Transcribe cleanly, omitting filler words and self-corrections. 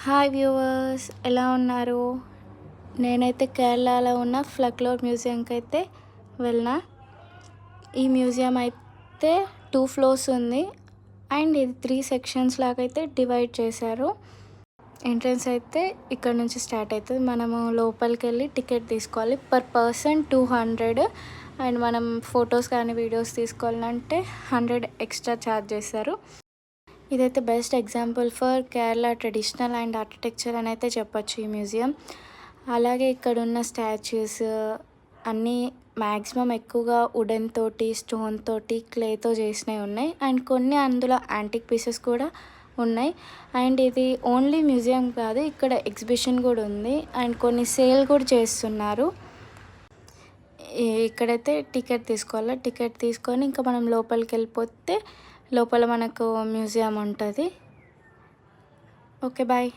Hi viewers, ఎలా ఉన్నారు? నేనైతే కేరళలో ఉన్న ఫ్లక్లోర్ మ్యూజియంకి అయితే వెళ్ళిన. ఈ మ్యూజియం అయితే 2 ఫ్లోర్స్ ఉంది అండ్ ఇది 3 సెక్షన్స్ లాగా అయితే డివైడ్ చేశారు. ఎంట్రన్స్ అయితే ఇక్కడ నుంచి స్టార్ట్ అవుతుంది. మనము లోపలికి వెళ్ళి టికెట్ తీసుకోవాలి. పర్ పర్సన్ 200 అండ్ మనం ఫొటోస్ కానీ వీడియోస్ తీసుకోవాలంటే 100 ఎక్స్ట్రా ఛార్జ్ చేస్తారు. ఇదైతే best example for Kerala traditional and architecture అని అయితే చెప్పొచ్చు ఈ మ్యూజియం. అలాగే ఇక్కడ ఉన్న స్టాచ్యూస్ అన్నీ మ్యాక్సిమం ఎక్కువగా వుడెన్ తోటి, స్టోన్ తోటి, క్లేతో చేసినవి ఉన్నాయి అండ్ కొన్ని అందులో యాంటిక్ పీసెస్ కూడా ఉన్నాయి. అండ్ ఇది ఓన్లీ మ్యూజియం కాదు, ఇక్కడ ఎగ్జిబిషన్ కూడా ఉంది అండ్ కొన్ని సేల్ కూడా చేస్తున్నారు. ఇక్కడైతే టికెట్ తీసుకోవాలి. టికెట్ తీసుకొని ఇంకా మనం లోపలికి వెళ్ళిపోతే లోపల మనకు మ్యూజియం ఉంటుంది. Okay, bye.